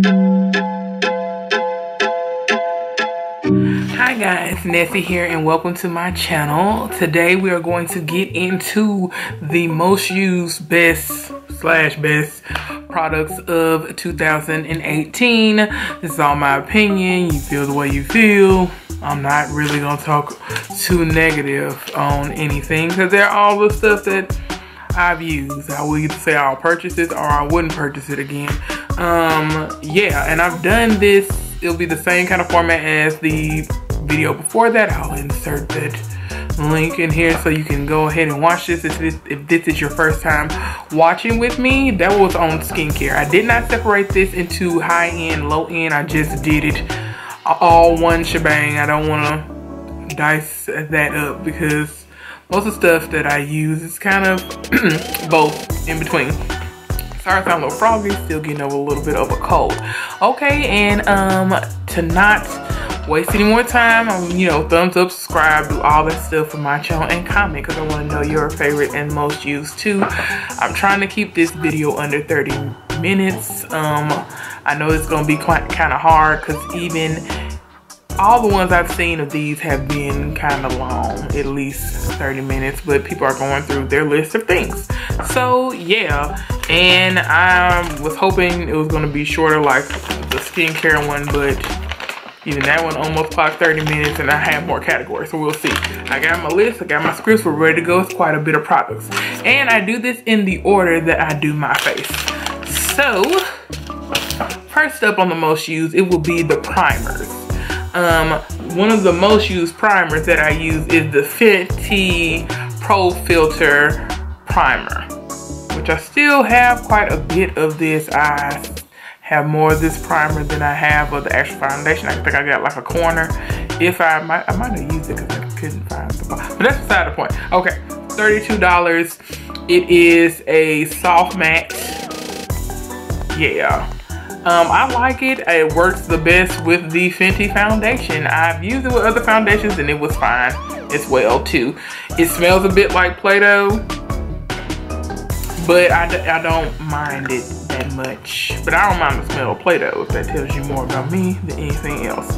Hi guys, Nessie here and welcome to my channel. Today we are going to get into the most used best products of 2018. This is all my opinion. You feel the way you feel. I'm not really gonna talk too negative on anything because they're all the stuff that I've used. I will either say I'll purchase it or I wouldn't purchase it again. Yeah, and I've done this. It'll be the same kind of format as the video before that. I'll insert that link in here so you can go ahead and watch this if this is your first time watching with me. That was on skincare. I did not separate this into high end, low end. I just did it all one shebang. I don't want to dice that up because most of the stuff that I use is kind of both in between. Sorry if I'm a little froggy, still getting over a little bit of a cold. Okay, and to not waste any more time, you know, thumbs up, subscribe, do all that stuff for my channel, and comment because I want to know your favorite and most used too. I'm trying to keep this video under 30 minutes. I know it's going to be kind of hard because even all the ones I've seen of these have been kind of long, at least 30 minutes, but people are going through their list of things. So yeah, and I was hoping it was going to be shorter like the skincare one, but even that one almost clocked 30 minutes and I have more categories, so we'll see. I got my list, I got my scripts, we're ready to go. It's quite a bit of products. And I do this in the order that I do my face. So, first up on the most used, it will be the primers. One of the most used primers that I use is the FENTY Pro Filtr Primer, which I still have quite a bit of this. I have more of this primer than I have of the actual foundation. I think I got like a corner. If I might have used it because I couldn't find the bottle. But that's beside the point. Okay, $32. It is a soft matte. Yeah. I like it. It works the best with the Fenty foundation. I've used it with other foundations and it was fine as well too. It smells a bit like Play-Doh, but I don't mind it that much. But I don't mind the smell of Play-Doh, if that tells you more about me than anything else.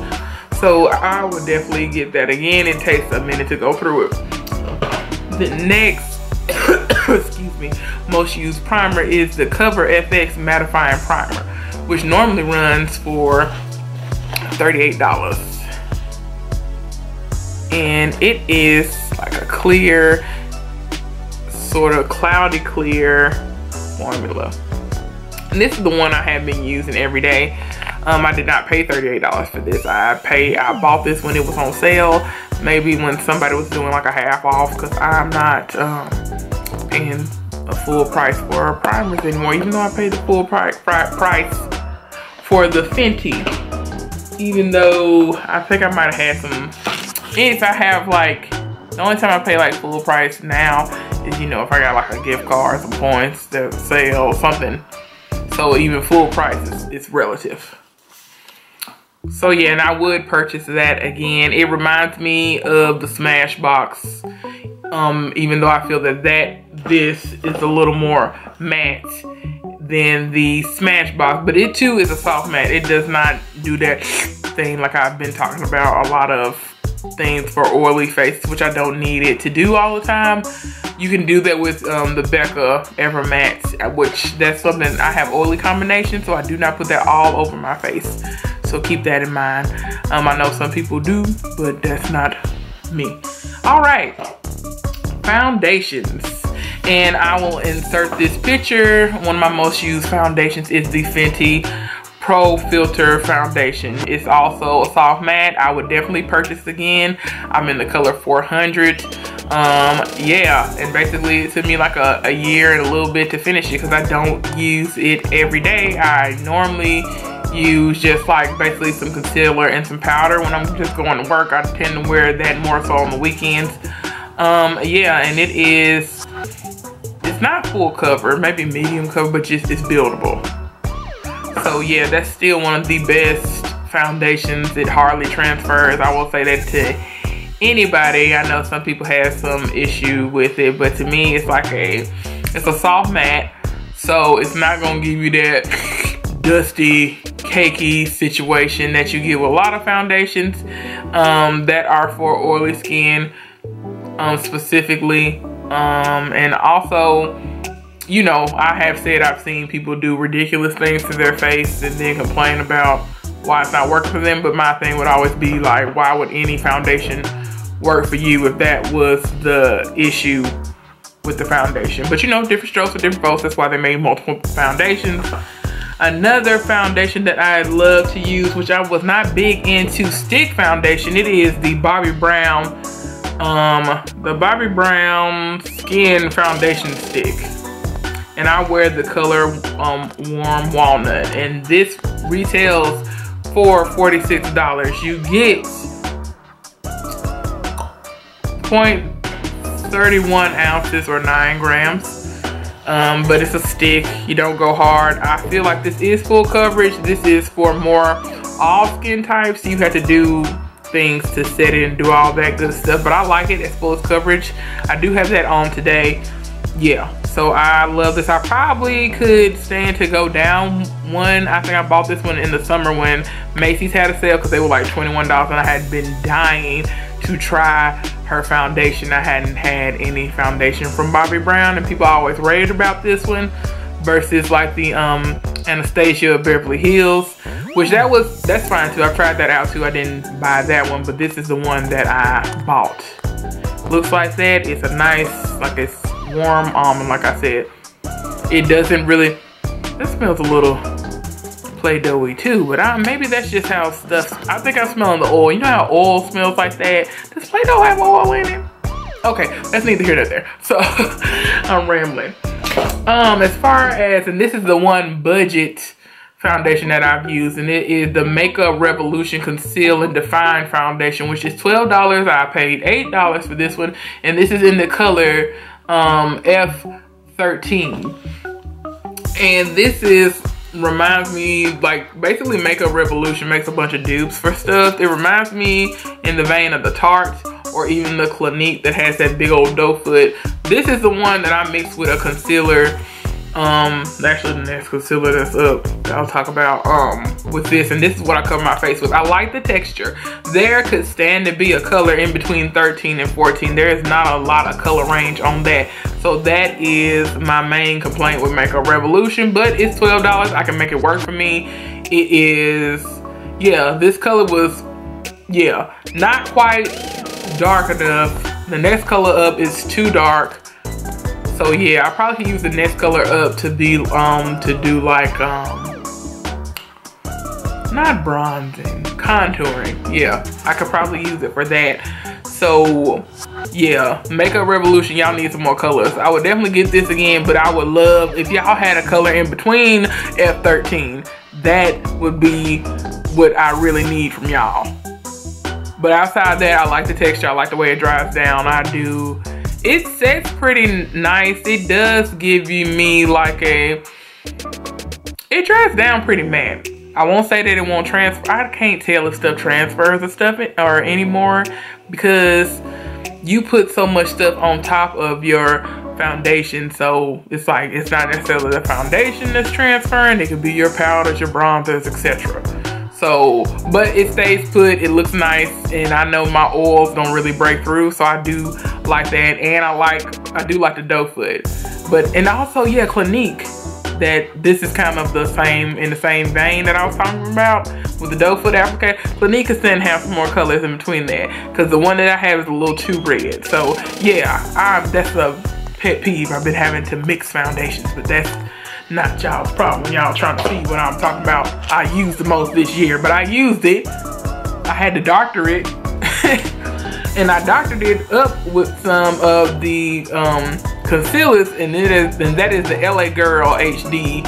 So I would definitely get that again. It takes a minute to go through it. The next, excuse me, most used primer is the Cover FX Mattifying Primer, which normally runs for $38. And it is like a clear, sort of cloudy clear formula. And this is the one I have been using every day. I did not pay $38 for this. I bought this when it was on sale, maybe when somebody was doing like a half off, because I'm not paying a full price for primers anymore, even though I paid the full price for the Fenty. Even though I think I might have had some, if I have like, the only time I pay like full price now is, you know, if I got like a gift card, some points, the sale, something. So even full price is relative. So yeah, and I would purchase that again. It reminds me of the Smashbox, even though I feel that this is a little more matte than the Smashbox, but it too is a soft matte. It does not do that thing like I've been talking about, a lot of things for oily faces, which I don't need it to do all the time. You can do that with the Becca Ever Matte, which that's something, I have oily combination, so I do not put that all over my face. So keep that in mind. I know some people do, but that's not me. All right, foundations. And I will insert this picture. One of my most used foundations is the Fenty Pro Filtr foundation. It's also a soft matte. I would definitely purchase again. I'm in the color 400. Yeah, and basically it took me like a year and a little bit to finish it because I don't use it every day. I normally use just like basically some concealer and some powder. When I'm just going to work, I tend to wear that more so on the weekends. Yeah, and it's not full cover, maybe medium cover, but just it's buildable. So yeah, that's still one of the best foundations. It hardly transfers. I will say that to anybody. I know some people have some issue with it, but to me it's like it's a soft matte, so it's not gonna give you that dusty cakey situation that you get with a lot of foundations that are for oily skin specifically. And also, you know, I have said I've seen people do ridiculous things to their face and then complain about why it's not working for them. But my thing would always be like, why would any foundation work for you if that was the issue with the foundation? But you know, different strokes for different folks. That's why they made multiple foundations. Another foundation that I love to use, which I was not big into stick foundation, it is the Bobbi Brown Skin Foundation Stick. And I wear the color Warm Walnut, and this retails for $46. You get 0.31 ounces or 9 grams, but it's a stick. You don't go hard. I feel like this is full coverage. This is for more all skin types. You have to do things to set it and do all that good stuff, but I like it as full as coverage. I do have that on today. Yeah, so I love this. I probably could stand to go down one. I think I bought this one in the summer when Macy's had a sale because they were like $21, and I had been dying to try her foundation. I hadn't had any foundation from Bobbi Brown, and people always raved about this one versus like the Anastasia Beverly Hills, which that's fine too. I've tried that out too. I didn't buy that one, but this is the one that I bought. Looks like that. It's a nice, like, it's warm almond. Like I said, it doesn't really, that smells a little Play-Doh-y too, but maybe that's just how stuff, I think I'm smelling the oil. You know how oil smells like that? Does Play-Doh have oil in it? Okay, that's neither here nor there. So I'm rambling. As far as, and this is the one budget foundation that I've used, and it is the Makeup Revolution Conceal and Define Foundation, which is $12. I paid $8 for this one, and this is in the color F13. And this reminds me, like, basically Makeup Revolution makes a bunch of dupes for stuff. It reminds me in the vein of the Tarte or even the Clinique that has that big old doe foot. This is the one that I mixed with a concealer. Actually the next concealer that's up that I'll talk about with this, and this is what I cover my face with. I like the texture. There could stand to be a color in between 13 and 14. There is not a lot of color range on that. So that is my main complaint with Makeup Revolution, but it's $12. I can make it work for me. It is, yeah, this color was, yeah, not quite dark enough. The next color up is too dark. So yeah, I probably could use the next color up to be to do like not bronzing, contouring. Yeah, I could probably use it for that. So yeah, Makeup Revolution, y'all need some more colors. I would definitely get this again, but I would love if y'all had a color in between F13. That would be what I really need from y'all. But outside that, I like the texture. I like the way it dries down. I do. It sets pretty nice. It does give me like it dries down pretty matte. I won't say that it won't transfer. I can't tell if stuff transfers or anymore, because you put so much stuff on top of your foundation. So it's like, it's not necessarily the foundation that's transferring. It could be your powders, your bronzers, etc. So, but it stays put, it looks nice, and I know my oils don't really break through, so I do like that. And I do like the doe foot. But, and also, yeah, Clinique, that this is kind of the same, in the same vein that I was talking about with the doe foot applicator. Clinique can then have some more colors in between there, because the one that I have is a little too red. So yeah, that's a pet peeve. I've been having to mix foundations, but that's not y'all's problem. Y'all trying to see what I'm talking about. I used the most this year, but I used it. I had to doctor it. And I doctored it up with some of the concealers, and that is the LA Girl HD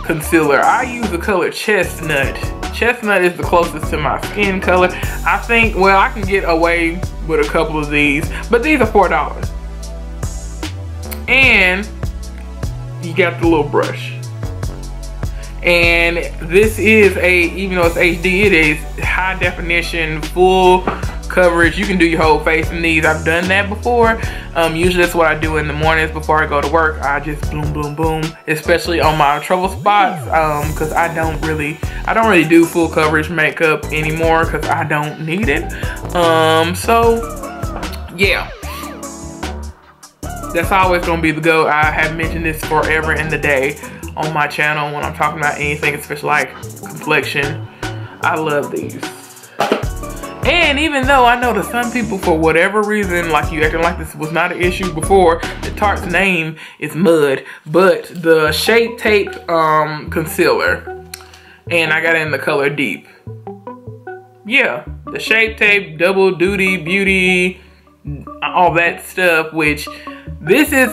concealer. I use the color Chestnut. Chestnut is the closest to my skin color. I think, well, I can get away with a couple of these, but these are $4. And you got the little brush. And this is even though it's HD, it is high definition, full coverage. You can do your whole face in these. I've done that before. Usually that's what I do in the mornings before I go to work. I just boom, boom, boom, especially on my trouble spots, because I don't really do full coverage makeup anymore because I don't need it. So yeah, that's always gonna be the go. I have mentioned this forever and the day on my channel when I'm talking about anything, especially like complexion. I love these. And even though I know that some people, for whatever reason, like you acting like this was not an issue before, the Tarte's name is Mud, but the Shape Tape concealer, and I got it in the color Deep. Yeah, the Shape Tape, Double Duty, Beauty, all that stuff, which this is,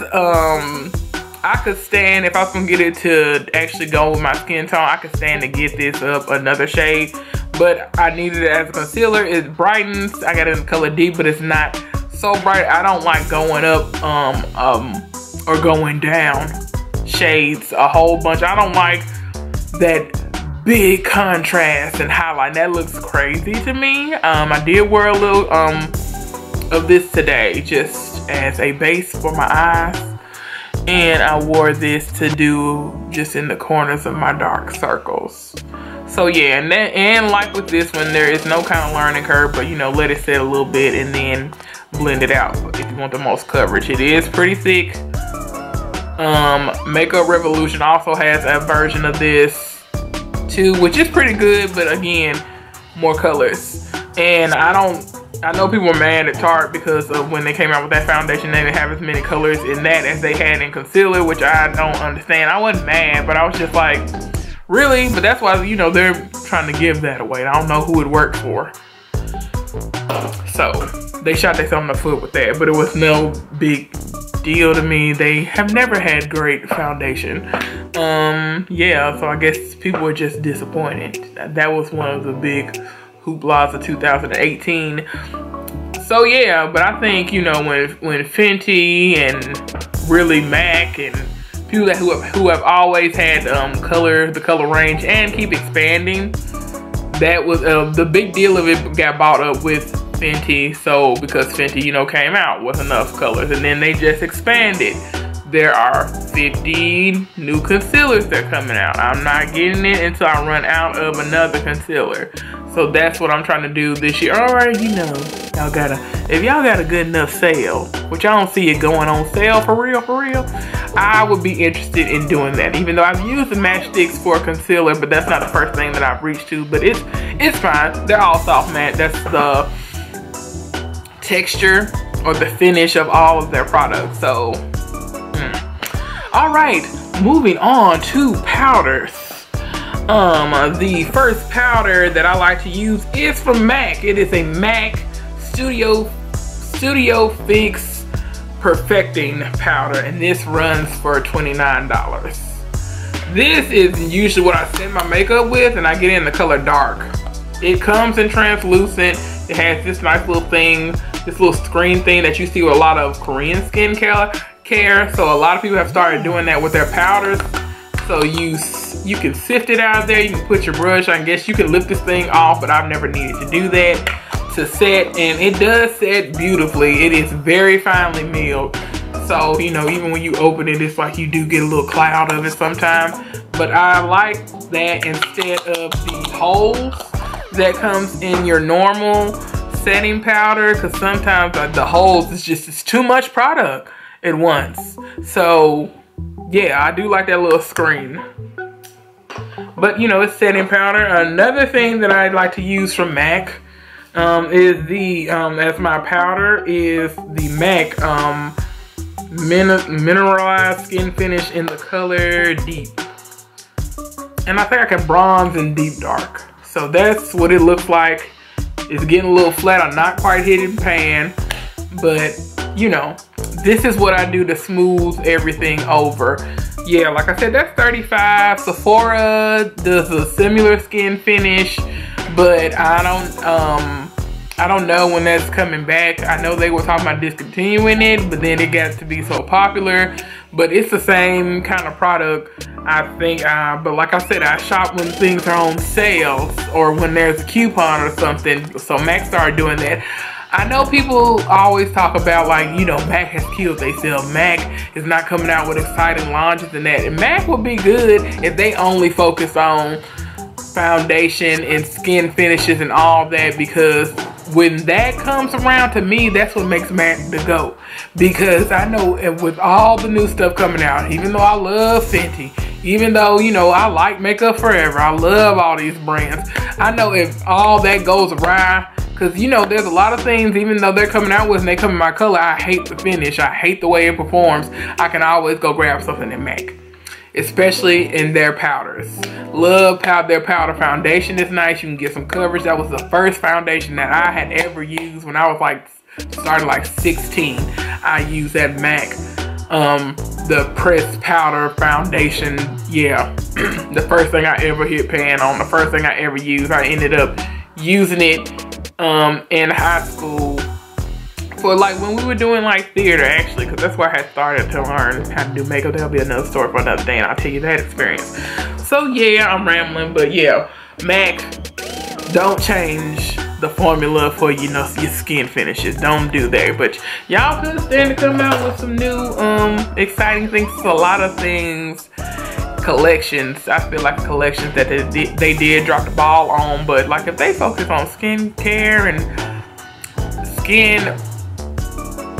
I could stand, if I was gonna get it to actually go with my skin tone, I could stand to get this up another shade, but I needed it as a concealer. It brightens. I got it in the color Deep, but it's not so bright. I don't like going up or going down shades a whole bunch. I don't like that big contrast and highlight. That looks crazy to me. I did wear a little of this today just as a base for my eyes. And I wore this to do just in the corners of my dark circles. So yeah, and like with this one, there is no kind of learning curve, but you know, let it set a little bit and then blend it out if you want the most coverage. It is pretty thick. Makeup Revolution also has a version of this too, which is pretty good, but again, more colors. And I know people were mad at Tarte because of when they came out with that foundation, they didn't have as many colors in that as they had in concealer, which I don't understand. I wasn't mad, but I was just like, really? But that's why, you know, they're trying to give that away. I don't know who it worked for. So they shot themselves in the foot with that, but it was no big deal to me. They have never had great foundation. Yeah, so I guess people were just disappointed. That was one of the big hooplas of 2018. So yeah, but I think, you know, when Fenty and really MAC and people who have always had the color range and keep expanding, that was the big deal of it got bought up with Fenty. So because Fenty, you know, came out with enough colors and then they just expanded. There are 50 new concealers that are coming out. I'm not getting it until I run out of another concealer. So that's what I'm trying to do this year. Alright, you know, if y'all got a good enough sale, which I don't see it going on sale for real, I would be interested in doing that. Even though I've used the matchsticks for concealer, but that's not the first thing that I've reached to. But it's fine. They're all soft matte. That's the texture or the finish of all of their products. So all right, moving on to powders. The first powder that I like to use is from MAC. It is a MAC Studio Fix Perfecting Powder, and this runs for $29. This is usually what I set my makeup with, and I get in the color dark. It comes in translucent. It has this nice little thing, this little screen thing that you see with a lot of Korean skincare. So a lot of people have started doing that with their powders. So you can sift it out of there. You can put your brush. I guess you can lift this thing off, but I've never needed to do that to set. And it does set beautifully. It is very finely milled. So, you know, even when you open it, it's like you do get a little cloud of it sometimes. But I like that instead of the holes that comes in your normal setting powder, because sometimes the holes it's too much product at once. So yeah, I do like that little screen. But you know, it's setting powder. Another thing that I like to use from MAC is the as my powder is the MAC Mineralize Skinfinish in the color Deep. And I think I can bronze in deep dark. So that's what it looks like. It's getting a little flat. I'm not quite hitting pan, but you know, this is what I do to smooth everything over. Yeah, like I said, that's $35. Sephora does a similar skin finish, but I don't know when that's coming back. I know they were talking about discontinuing it, but then it got to be so popular. But it's the same kind of product, I think. But like I said, I shop when things are on sales or when there's a coupon or something. So MAC started doing that. I know people always talk about, like, you know, MAC has killed themselves. MAC is not coming out with exciting launches and that. And MAC would be good if they only focus on foundation and skin finishes and all that, because when that comes around, to me, that's what makes MAC the GOAT. Because I know with all the new stuff coming out, even though I love Fenty, even though, you know, I like Makeup Forever, I love all these brands, I know if all that goes awry, because, you know, there's a lot of things, even though they're coming out with and they come in my color, I hate the finish, I hate the way it performs. I can always go grab something in MAC, especially in their powders. Love their powder foundation is nice. You can get some coverage. That was the first foundation that I had ever used when I was like, started like 16. I used that MAC, the pressed powder foundation. Yeah, the first thing I ever hit pan on, the first thing I ever used. I ended up using it in high school for like when we were doing like theater, actually, because that's where I had started to learn how to do makeup. That'll be another story for another day, and I'll tell you that experience. So yeah, I'm rambling, but yeah, MAC, don't change the formula for, you know, your skin finishes. Don't do that. But y'all could stand to come out with some new exciting things. A lot of things, collections. I feel like collections that they did drop the ball on, but like if they focus on skincare and skin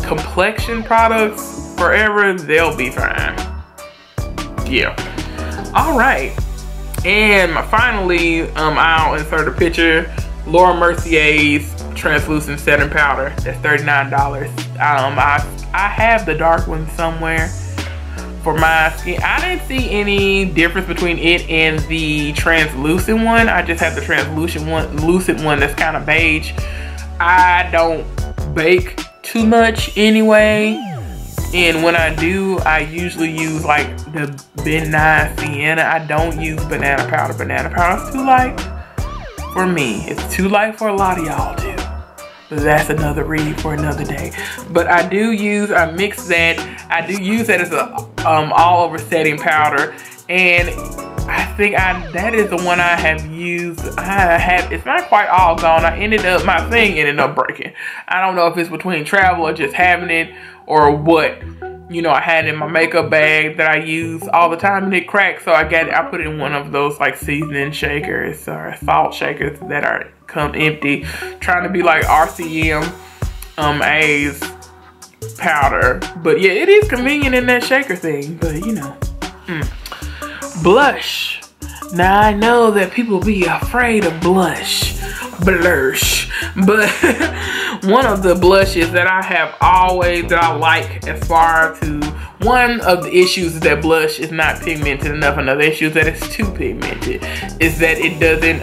complexion products forever, they'll be fine. Yeah. All right. And finally, I'll insert a picture. Laurent Mercier's translucent setting powder. That's $39. I have the dark one somewhere for my skin. I didn't see any difference between it and the translucent one. I just have the translucent one that's kind of beige. I don't bake too much anyway, and when I do, I usually use like the Midnight Sienna. I don't use banana powder. Banana powder is too light for me. It's too light for a lot of y'all too, but that's another read for another day. But I mix that. I do use that as a all over setting powder, and I think that is the one I have used. It's not quite all gone. My thing ended up breaking. I don't know if it's between travel or just having it or what. You know, I had it in my makeup bag that I use all the time and it cracked. So I put it in one of those like seasoning shakers or salt shakers that come empty. Trying to be like RCM A's powder. But yeah, it is convenient in that shaker thing. But you know. Blush. Now I know that people be afraid of blush, but one of the blushes that I like, as far to one of the issues is that blush is not pigmented enough. Another issue is that it's too pigmented. Is that it doesn't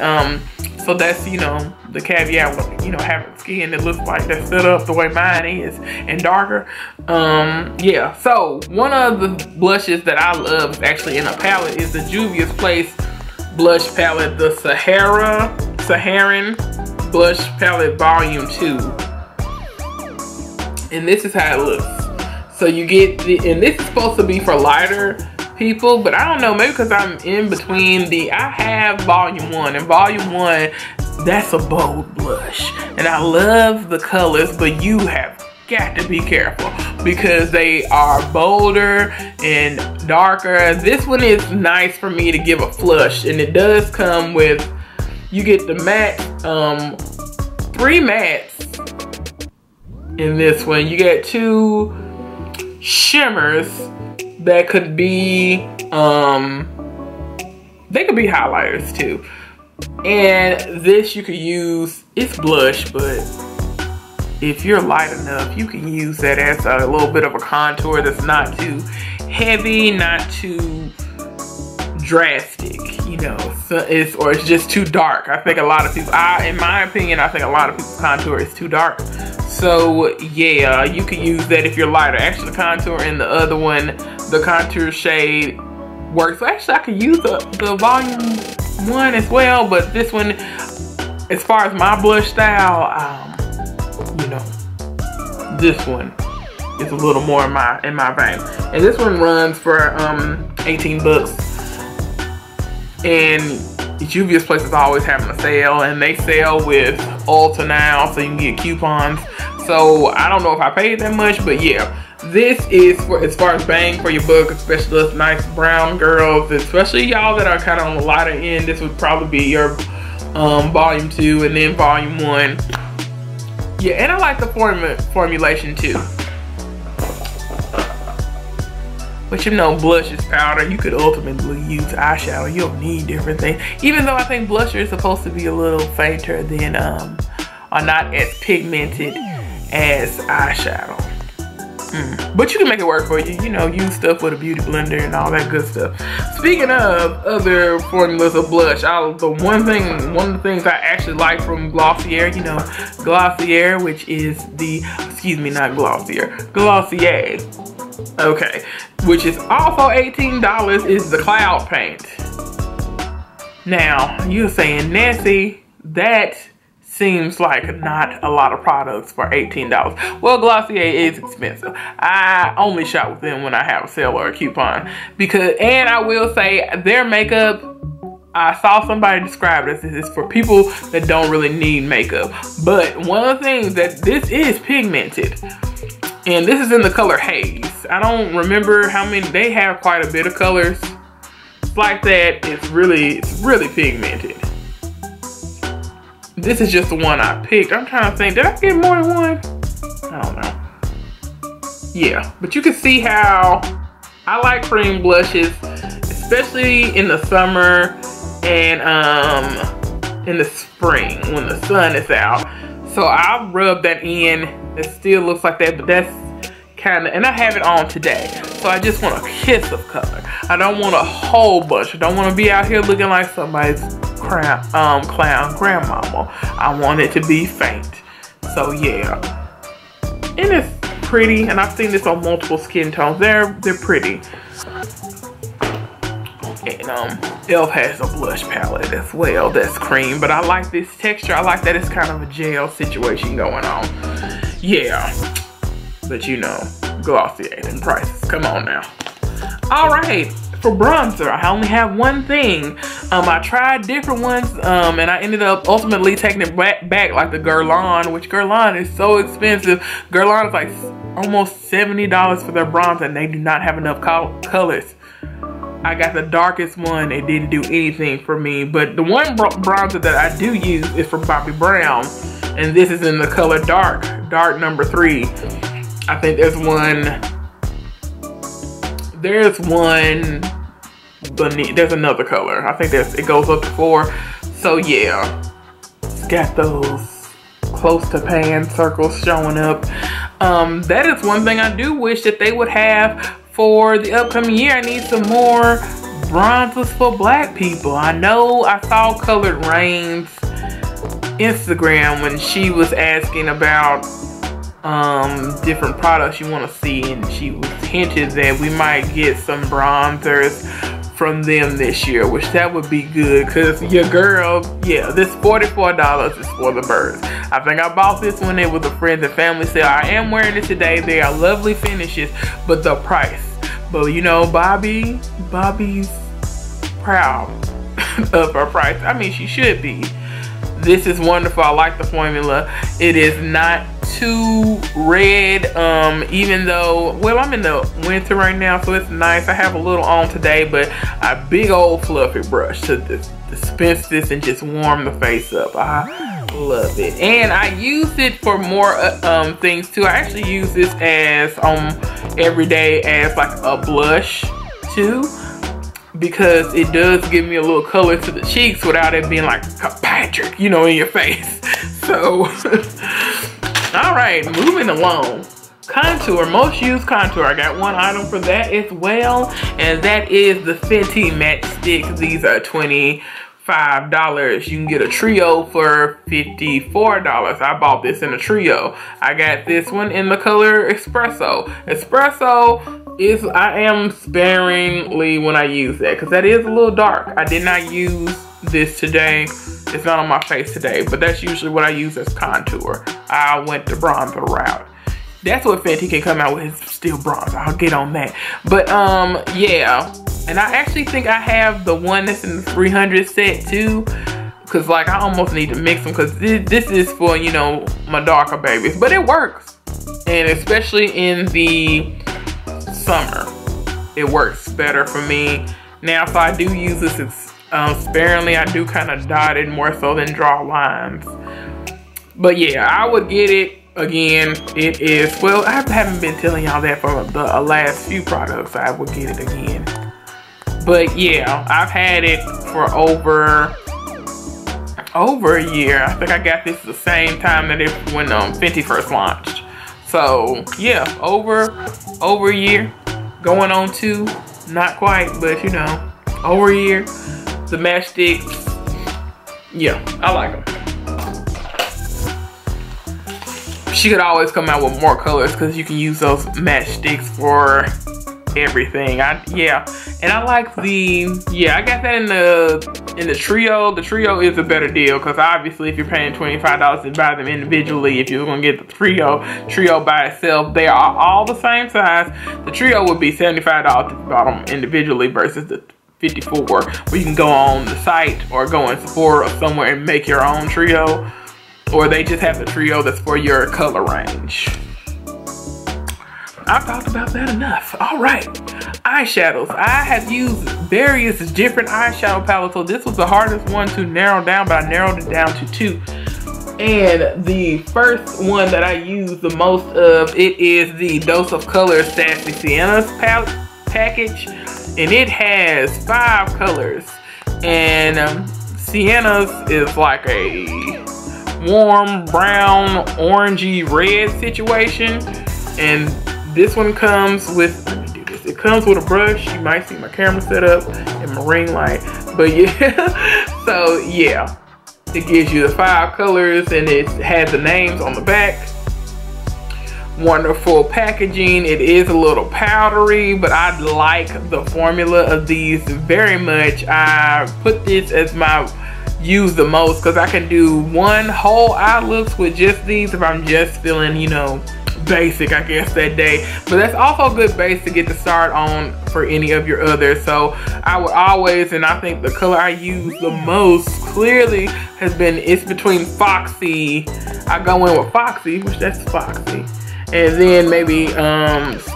so that's, you know, the caveat with, you know, having skin that looks like that's set up the way mine is and darker. Yeah, so one of the blushes that I love is actually in a palette is the JUVIA'S blush palette, the Saharan blush palette volume 2. And this is how it looks. So you get and this is supposed to be for lighter people, but I don't know, maybe because I'm in between I have volume 1, and volume 1, that's a bold blush. And I love the colors, but you have got to be careful because they are bolder and darker. This one is nice for me to give a flush, and it does come with, you get the matte, 3 mattes in this one. You get 2 shimmers that could be, they could be highlighters too. And this you could use, it's blush, but if you're light enough, you can use that as a little bit of a contour that's not too heavy, not too drastic, you know, so it's just too dark. I think a lot of people, in my opinion, I think a lot of people's contour is too dark. So yeah, you can use that if you're lighter. Actually, the contour in the other one, the contour shade works. So actually, I could use the volume 1 as well, but this one, as far as my blush style, you know, this one is a little more in my vein. And this one runs for 18 bucks. And JUVIA'S place is always having a sale, and they sell with Ulta now, so you can get coupons. So I don't know if I paid that much, but yeah. This is for as far as bang for your buck, especially us nice brown girls, especially y'all that are kind of on the lighter end. This would probably be your volume 2 and then volume 1. Yeah, and I like the formulation too. But you know, blush is powder. You could ultimately use eyeshadow. You don't need different things. Even though I think blusher is supposed to be a little fainter than, or not as pigmented as eyeshaw. But you can make it work for you. You know, use stuff with a beauty blender and all that good stuff. Speaking of other formulas of blush, one of the things I actually like from Glossier, you know, Glossier, which is the, excuse me, not Glossier, Glossier. Okay, which is also $18, is the Cloud Paint. Now, you're saying, Nancy, that seems like not a lot of products for $18. Well, Glossier is expensive. I only shop with them when I have a sale or a coupon. And I will say, their makeup, I saw somebody describe this as for people that don't really need makeup. But one of the things that this is pigmented. And this is in the color Haze. I don't remember how many, they have quite a bit of colors. It's like that, it's really pigmented. This is just the one I picked. I'm trying to think, did I get more than one? I don't know. Yeah, but you can see how I like cream blushes, especially in the summer and in the spring when the sun is out. So I'll rub that in. It still looks like that, but that's kind of, and I have it on today. So I just want a kiss of color. I don't want a whole bunch. I don't want to be out here looking like somebody's clown grandmama. I want it to be faint. So yeah. And it's pretty, and I've seen this on multiple skin tones. They're pretty. And Elf has a blush palette as well that's cream, but I like this texture. I like that it's kind of a gel situation going on. Yeah, but you know, Glossier and prices, come on now. All right, for bronzer, I only have one thing. I tried different ones, and I ended up ultimately taking it back like the Guerlain, which Guerlain is so expensive. Guerlain is like almost $70 for their bronzer, and they do not have enough colors. I got the darkest one. It didn't do anything for me. But the one bronzer that I do use is from Bobbi Brown. And this is in the color dark number 3. I think there's another color. I think it goes up to 4. So yeah, it's got those close to pan circles showing up. That is one thing I do wish that they would have for the upcoming year. I need some more bronzers for black people. I know I saw Colored Rain's Instagram when she was asking about different products you want to see, and she was hinted that we might get some bronzers from them this year, which that would be good, because your girl, yeah, this $44 is for the birds. I think I bought this when it was a friends and family sale. I am wearing it today. They are lovely finishes, but the price. But you know, Bobbi's proud of her price. I mean, she should be. This is wonderful. I like the formula. It is not too red, even though, well, I'm in the winter right now, so it's nice. I have a little on today, but a big old fluffy brush to dispense this and just warm the face up. I love it. And I use it for more things too. I actually use this as every day as like a blush too, because it does give me a little color to the cheeks without it being like Patrick, you know, in your face. So all right, moving along. Contour, most used contour. I got one item for that as well, and that is the Fenty Matte Sticks. These are $25. You can get a trio for $54. I bought this in a trio. I got this one in the color Espresso. Espresso is, I am sparingly when I use that, because that is a little dark. I did not use this today. It's not on my face today, but that's usually what I use as contour. I went the bronzer route. That's what Fenty can come out with, is still bronzer. I'll get on that. But yeah, and I actually think I have the one that's in the 300 set too, because like I almost need to mix them, because this is for, you know, my darker babies, but it works. And especially in the summer, it works better for me. Now, so I do use this sparingly. I do kind of dot it more so than draw lines. But yeah, I would get it. Again, it is, well, I haven't been telling y'all that for the last few products. I would get it again. But yeah, I've had it for over a year. I think I got this the same time that it when Fenty first launched. So yeah, over a year, going on 2, not quite, but you know, over a year. The matchsticks, yeah, I like them. She could always come out with more colors because you can use those matchsticks for everything. Yeah, and I like the, yeah, I got that in the trio. The trio is a better deal because obviously if you're paying $25 to buy them individually, if you're gonna get the trio by itself, they are all the same size. The trio would be $75 if you bought them individually versus the $54, where you can go on the site or go in Sephora or somewhere and make your own trio. Or they just have the trio that's for your color range. I've talked about that enough. All right, eyeshadows. I have used various different eyeshadow palettes, so this was the hardest one to narrow down, but I narrowed it down to 2. And the first one that I use the most of, it is the Dose of Color Sassy Siennas palette package. And it has 5 colors. And Siennas is like a warm brown orangey red situation, and this one comes with, let me do this, it comes with a brush. You might see my camera set up and my ring light, but yeah. So yeah, it gives you the 5 colors and it has the names on the back. Wonderful packaging. It is a little powdery, but I like the formula of these very much. I put this as my use the most because I can do one whole eye looks with just these if I'm just feeling, you know, basic, I guess, that day. But that's also a good base to get to start on for any of your others. So I would always, and I think the color I use the most clearly has been, it's between Foxy. I go in with Foxy, which that's Foxy, and then maybe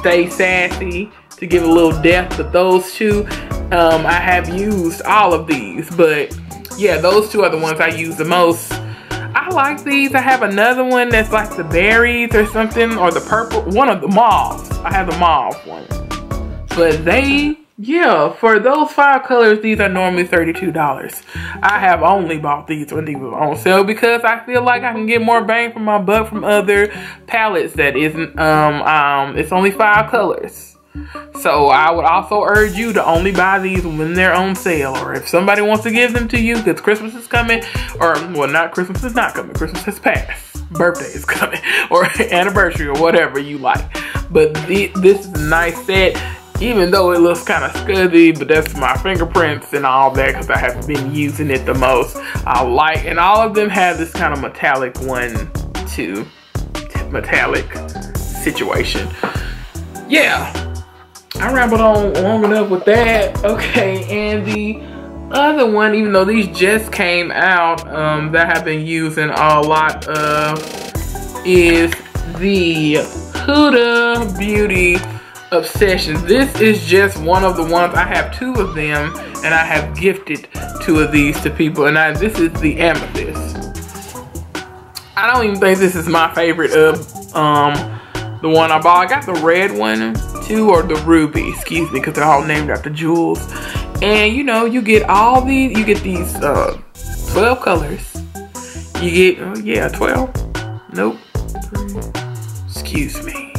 Stay Sassy to give a little depth. But those two, I have used all of these, but yeah, those 2 are the ones I use the most. I like these. I have another one that's like the berries or something, or the purple, one of the mauves. I have the mauve one. But they, yeah, for those 5 colors, these are normally $32. I have only bought these when these were on sale because I feel like I can get more bang for my buck from other palettes that isn't, it's only 5 colors. So I would also urge you to only buy these when they're on sale, or if somebody wants to give them to you because Christmas is coming, or well, not Christmas is not coming, Christmas has passed, birthday is coming, or anniversary, or whatever you like. But this is a nice set, even though it looks kind of scuzzy, but that's my fingerprints and all that because I have been using it the most. I like, and all of them have this kind of metallic one too, metallic situation. Yeah, I rambled on long enough with that. Okay, and the other one, even though these just came out, that I have been using a lot of, is the Huda Beauty Obsessions. This is just one of the ones. I have 2 of them, and I have gifted 2 of these to people, and this is the Amethyst. I don't even think this is my favorite of the one I bought. I got the red one too, or the ruby, excuse me, because they're all named after jewels. And you know, you get all these, you get these 12 colors. You get, yeah, 12. Nope. Excuse me.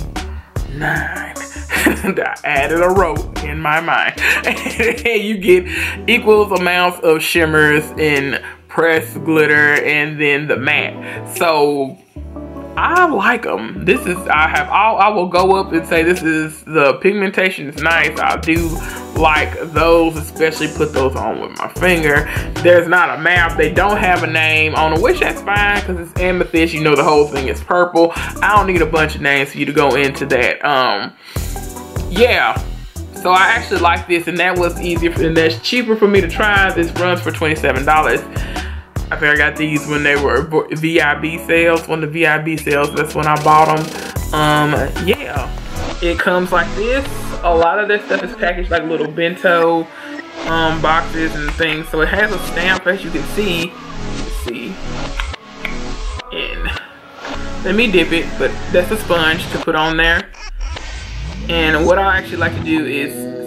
9. I added a row in my mind. And you get equal amounts of shimmers and pressed glitter and then the matte. So I like them. This is, I will go up and say this is, the pigmentation is nice. I do like those, especially put those on with my finger. There's not a map. They don't have a name on them, which that's fine because it's amethyst. You know, the whole thing is purple. I don't need a bunch of names for you to go into that. Yeah. So I actually like this, and that was easier and that's cheaper for me to try. This runs for $27. I think I got these when they were VIB sales. When the VIB sales, that's when I bought them. Yeah, it comes like this. A lot of this stuff is packaged like little bento boxes and things. So it has a stamp, as you can see. Let's see. And let me dip it, but that's a sponge to put on there. And what I actually like to do is